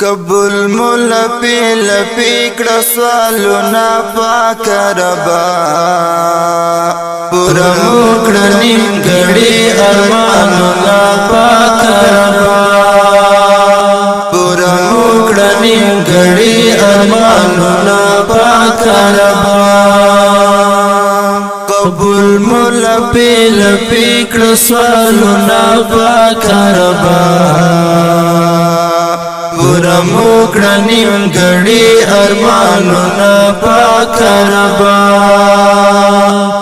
قبول مولا پیل پیکڑ سوالونا پاک ربا پورا موکڑ نیمگڑی ارمانونا پاک ربا پورا موکڑ نیمگڑی ارمانونا پاک ربا قبول مولا پیل پیکڑ سوالونا پاک ربا پورا موکڑا نیمگڑی ارمانونا پاک ربا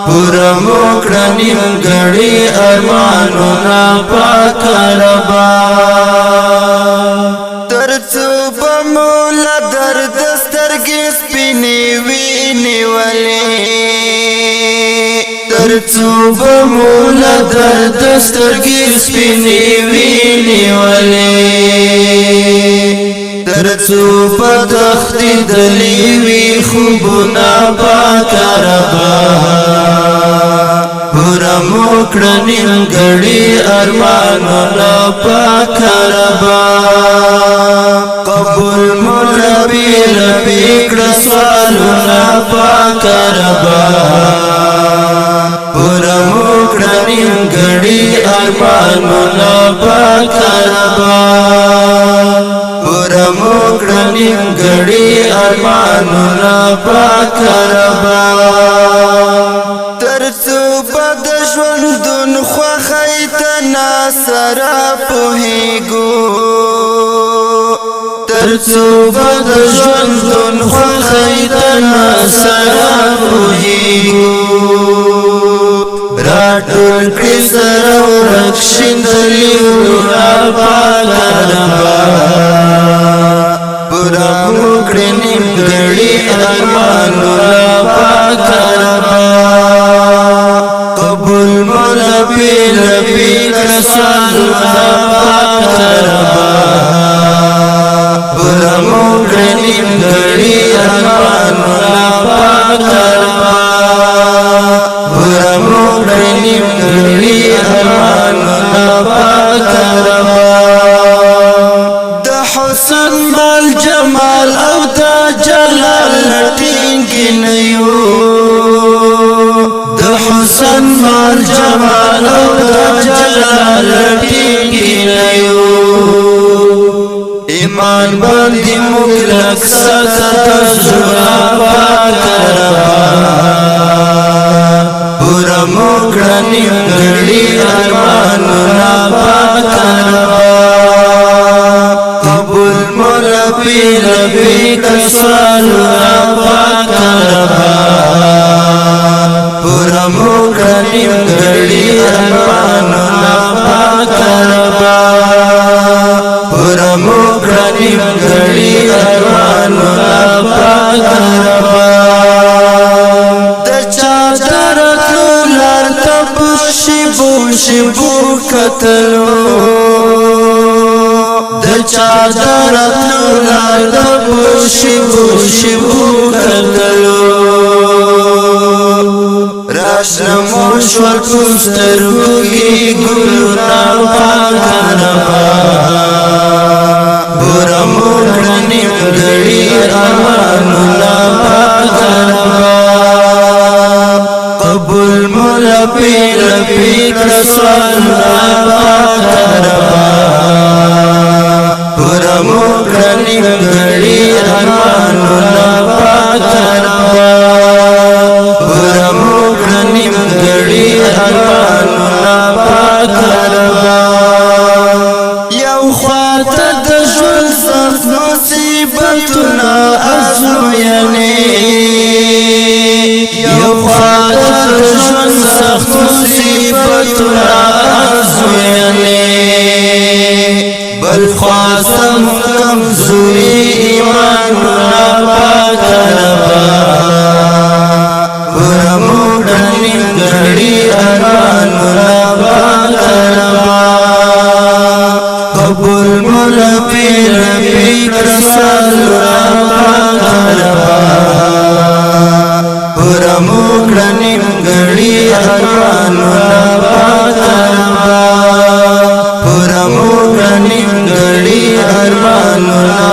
پورا موکڑا نیمگڑی ارمانونا پاک ربا ترڅو بمولا درد سترګې سپینې وینې ولې ترڅو بمولا درد سترګې سپینې وینې ولې ترڅو پدختی دلیوی خوبنا پاک ربا پورا موکڑا نیمگڑی ارمانونا پاک ربا قبول مولا بیل پیکڑا سوالونا پاک ربا پورا موکڑا نیمگڑی ارمانونا پاک ربا پورا موکڑا نیمگڑی ارمانونا پاک ربا ترڅو بد ژوندون خوښۍ ته ناسره پوهېږو ترڅو بد ژوندون خوښۍ ته ناسره پوهېږو راټول کړي سره ورک شیندلیونا پاک ربا پورا موکڑی نیمگڑی ارمانونا پاک ربا قبول مولا پیل پیکڑ سوالونا پاک ربا پورا موکڑی نیمگڑی ارمانونا پاک ربا پورا موکڑی نیمگڑی ارمانونا پاک ربا حسن مال جمال او دا جلال لٹینگی نیو دا حسن مال جمال او دا جلال لٹینگی نیو ایمان باندی مکلک سکتا زورا پاک ربا پورا موکڑا نیمگڑی ارمانونا پاک ربا قبول مولا پیل پیکڑ سوالونا پاک ربا پورا موکڑا نیمگڑی ارمانونا پاک ربا پورا موکڑا نیمگڑی ارمانونا پاک ربا د چادر لار تب شبو شبو کتلو د چادر لار تب شبو شبو کتلو راشنمو شور پسترگو کی گلونا پاک ربا پورا موکڑا نیمگڑی ارمانونا پاک ربا قبول مولا پیل پیکڑ سوالونا پاک ربا پورا موکڑا نیمگڑی ارمانونا پاک ربا پورا موکڑا نیمگڑی ارمانونا پاک ربا یو خواته د ژوند سخت مصیبتونه ازموینې یو خواته د ژوند سخت مصیبتونه ازموینې بل خواستم کمزوری ایمانونا پاک ربا پورا موکڑا نیمگڑی ارمانونا پاک ربا قبول مولا پیل پیکڑ سوالونا پاک ربا پورا موکڑا نیمگڑی ارمانونا پاک ربا پورا موکڑا نیمگڑی ارمانونا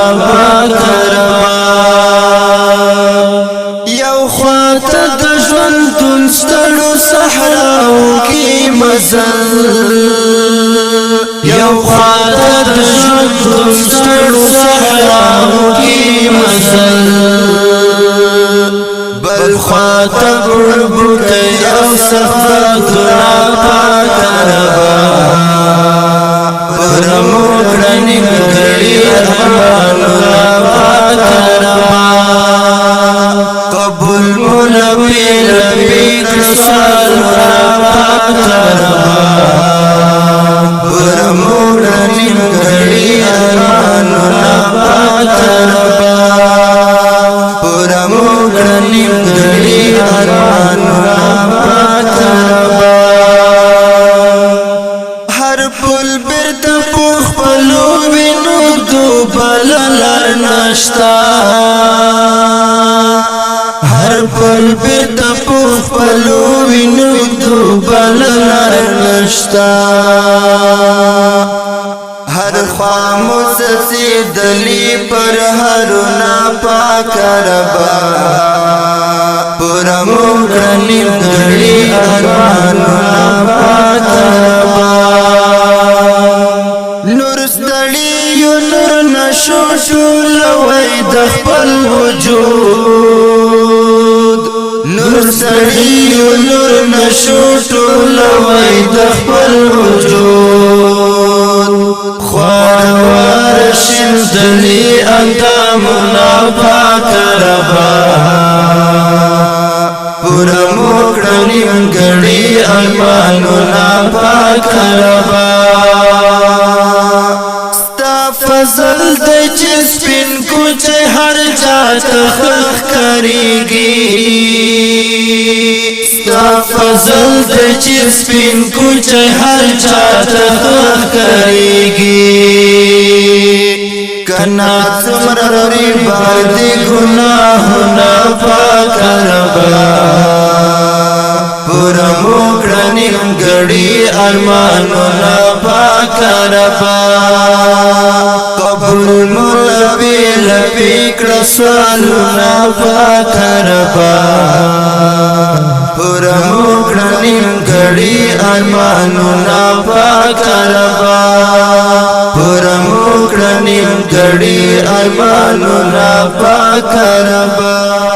نشتا هر پل بیت پوخ پلو وینو دوبل نشتا هر خاموس سیدلی پر هرونا پاک ربا پورا مکرنی گلی ارمانونا پاک ربا نور ستړي یو نور نشو شولوي د خپل وجود نور ستړي یو نور نشو شولوي د خپل وجود خوار شندلی اندامنا پاک ربا پورا مکرنی گلی ارمانونا پاک ربا فضل دے چس پن کچھ ہر جات خلق کریگی ستا فضل دے چس پن کچھ ہر جات خلق کریگی کنا سمرری بادی گناہنا پاک ربا پورا مکرنی گڑی ارمانونا پاک ربا قبول مولوی لپیکڑ سوالونا پاک ربا پورا مکرنی گڑی ارمانونا پاک ربا پورا مکرنی گڑی ارمانونا پاک ربا